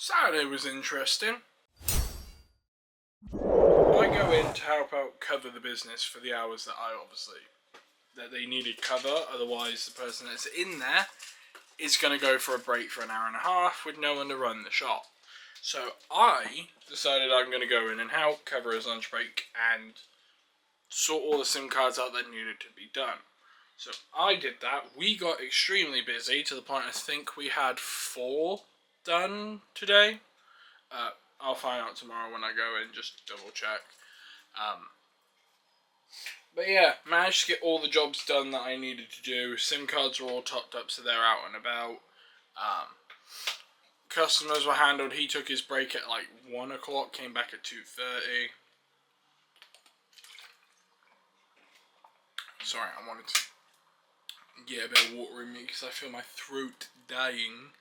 Saturday was interesting. I go in to help out cover the business for the hours that they needed cover. Otherwise, the person that's in there is going to go for a break for an hour and a half with no one to run the shop. So I decided I'm going to go in and help cover his lunch break and sort all the SIM cards out that needed to be done. So I did that. We got extremely busy to the point I think we had 4 done today. I'll find out tomorrow when I go in, just double check. But yeah, managed to get all the jobs done that I needed to do. SIM cards are all topped up, so they're out and about. Customers were handled. He took his break at like 1 o'clock, came back at 2:30. Sorry, I wanted to get a bit of water in me because I feel my throat dying.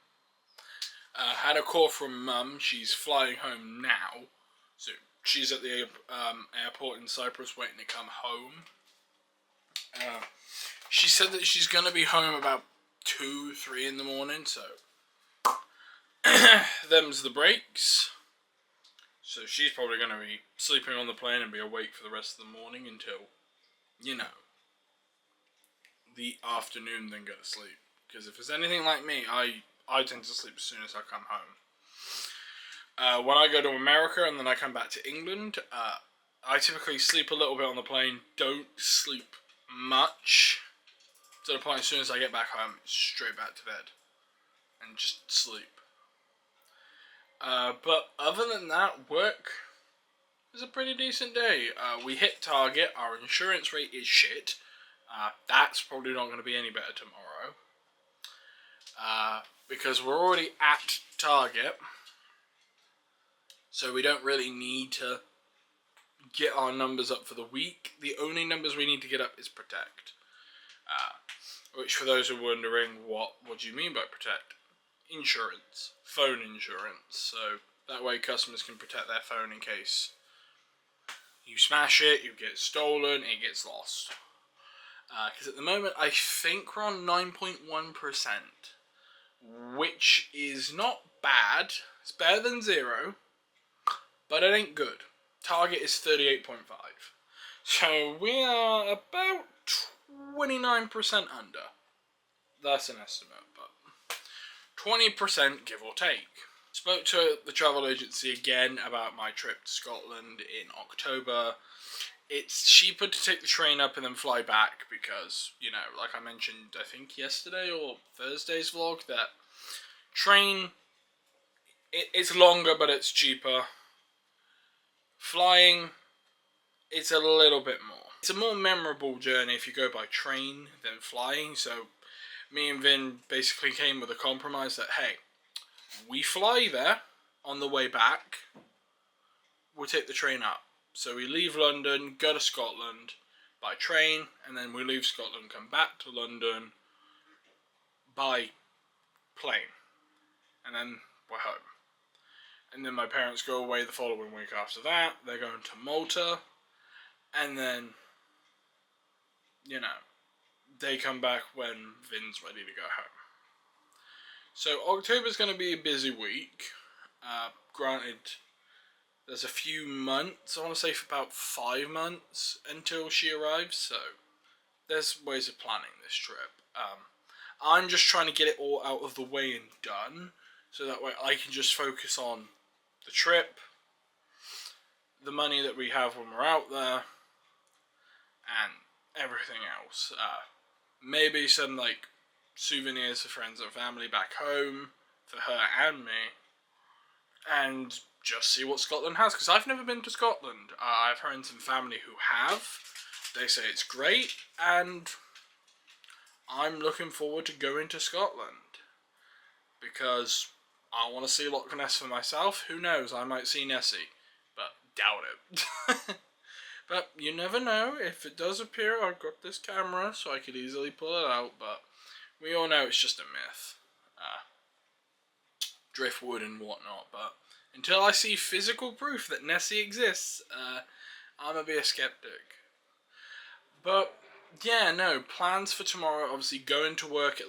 Had a call from Mum. She's flying home now. So she's at the airport in Cyprus waiting to come home. She said that she's going to be home about 2, 3 in the morning. So them's the breaks. So she's probably going to be sleeping on the plane and be awake for the rest of the morning until, the afternoon, then go to sleep. Because if it's anything like me, I tend to sleep as soon as I come home. When I go to America and then I come back to England, I typically sleep a little bit on the plane, don't sleep much, to the point as soon as I get back home, straight back to bed, and just sleep. But other than that, work was a pretty decent day. We hit target, our insurance rate is shit. That's probably not going to be any better tomorrow. Because we're already at target. So we don't really need to get our numbers up for the week. The only numbers we need to get up is protect. Which, for those who are wondering, what do you mean by protect? Insurance. Phone insurance. So that way customers can protect their phone in case you smash it, you get stolen, it gets lost. Because at the moment, I think we're on 9.1%, which is not bad. It's better than 0, but it ain't good. Target is 38.5. So we are about 29% under. That's an estimate, but 20% give or take. Spoke to the travel agency again about my trip to Scotland in October. It's cheaper to take the train up and then fly back because, like I mentioned, I think yesterday or Thursday's vlog, that train, it's longer but it's cheaper. Flying, it's a little bit more. It's a more memorable journey if you go by train than flying, so me and Vin basically came with a compromise that, hey, we fly there on the way back, we'll take the train up. So we leave London, go to Scotland by train, and then we leave Scotland, come back to London by plane. And then we're home. And then my parents go away the following week after that. They're going to Malta. And then, they come back when Vin's ready to go home. So October's going to be a busy week. Granted, there's a few months, I want to say for about 5 months until she arrives, so there's ways of planning this trip. I'm just trying to get it all out of the way and done, so that way I can just focus on the trip, the money that we have when we're out there, and everything else. Maybe some souvenirs for friends and family back home, for her and me, and just see what Scotland has, because I've never been to Scotland. I have friends and family who have. They say it's great, and I'm looking forward to going to Scotland, because I want to see Loch Ness for myself. Who knows, I might see Nessie, but doubt it. But you never know. If it does appear, I've got this camera, so I could easily pull it out, but we all know it's just a myth. Driftwood and whatnot, but until I see physical proof that Nessie exists, I'm gonna be a skeptic. But, yeah, no, plans for tomorrow, obviously going to work at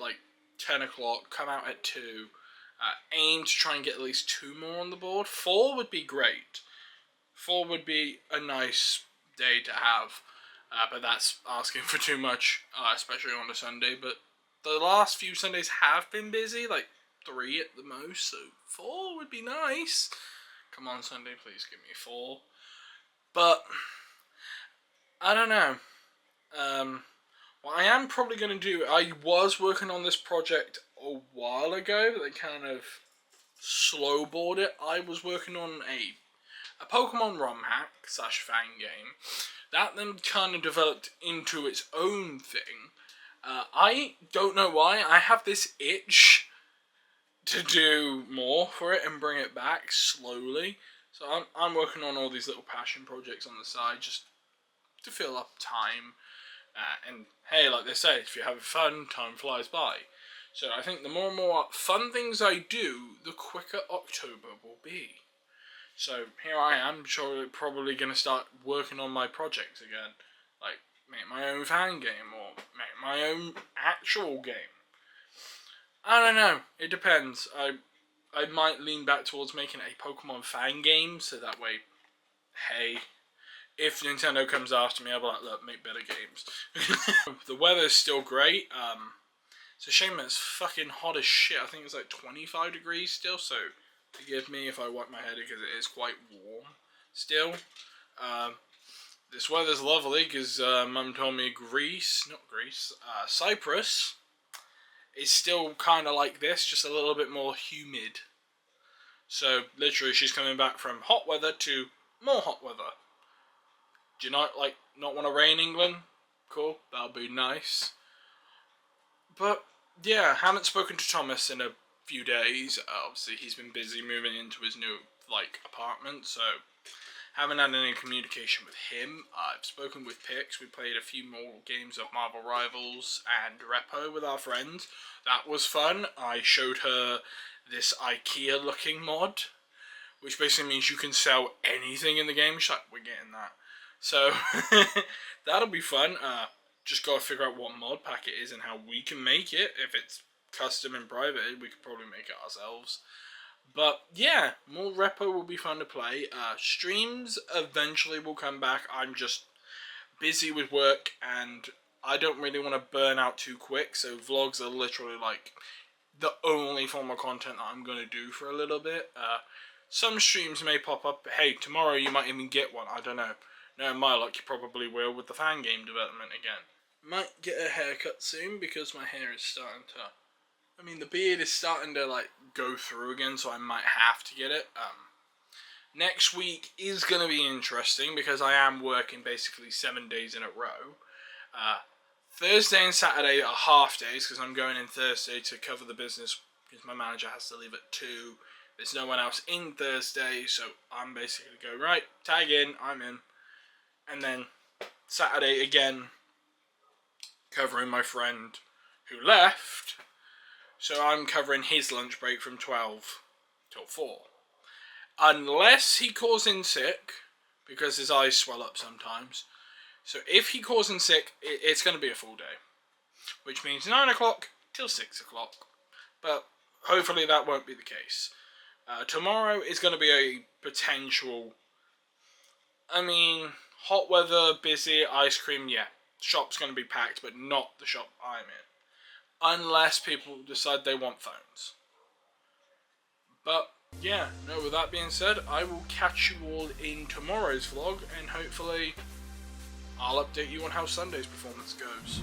10 o'clock, come out at 2, Aim to try and get at least 2 more on the board. 4 would be great. 4 would be a nice day to have, but that's asking for too much, especially on a Sunday. But the last few Sundays have been busy, like 3 at the most, so 4 would be nice. Come on, Sunday, please give me 4. But I don't know. What I am probably going to do, I was working on this project a while ago, but they kind of slowballed it. I was working on a Pokemon ROM hack / fan game. That then kind of developed into its own thing. I don't know why. I have this itch to do more for it and bring it back slowly. So I'm working on all these little passion projects on the side just to fill up time. And hey, like they say, if you're having fun, time flies by. So I think the more and more fun things I do, the quicker October will be. So here I am, probably going to start working on my projects again. Like, make my own fan game, or make my own actual game. I don't know, it depends. I might lean back towards making a Pokemon fan game, so that way, hey, if Nintendo comes after me, I'll be like, look, make better games. The weather's still great. It's a shame it's fucking hot as shit. I think it's like 25 degrees still, so forgive me if I wipe my head because it is quite warm still. This weather's lovely because Mum told me Cyprus is still kind of like this, just a little bit more humid. So literally she's coming back from hot weather to more hot weather. Do you not want to rain, England? Cool, that'll be nice. But yeah, haven't spoken to Thomas in a few days. Obviously, he's been busy moving into his new apartment, so haven't had any communication with him. I've spoken with Pix. We played a few more games of Marvel Rivals and Repo with our friends. That was fun. I showed her this IKEA-looking mod, which basically means you can sell anything in the game. She's like, we're getting that. So that'll be fun. Just gotta figure out what mod pack it is and how we can make it. If it's custom and private, we could probably make it ourselves. But yeah, more Repo will be fun to play. Streams eventually will come back. I'm just busy with work and I don't really want to burn out too quick. So vlogs are literally the only form of content that I'm going to do for a little bit. Some streams may pop up. Hey, tomorrow you might even get one. I don't know. No, my luck, you probably will with the fan game development again. Might get a haircut soon because my hair is starting to... the beard is starting to, go through again, so I might have to get it. Next week is going to be interesting because I am working basically 7 days in a row. Thursday and Saturday are half days because I'm going in Thursday to cover the business because my manager has to leave at 2. There's no one else in Thursday, so I'm basically going, right, tag in, I'm in. And then Saturday again, covering my friend who left. So I'm covering his lunch break from 12 till 4. Unless he calls in sick, because his eyes swell up sometimes. So if he calls in sick, it's going to be a full day. Which means 9 o'clock till 6 o'clock. But hopefully that won't be the case. Tomorrow is going to be a potential... hot weather, busy, ice cream, yeah. Shop's going to be packed, but not the shop I'm in. Unless people decide they want phones. But, yeah, no, with that being said, I will catch you all in tomorrow's vlog, and hopefully I'll update you on how Sunday's performance goes.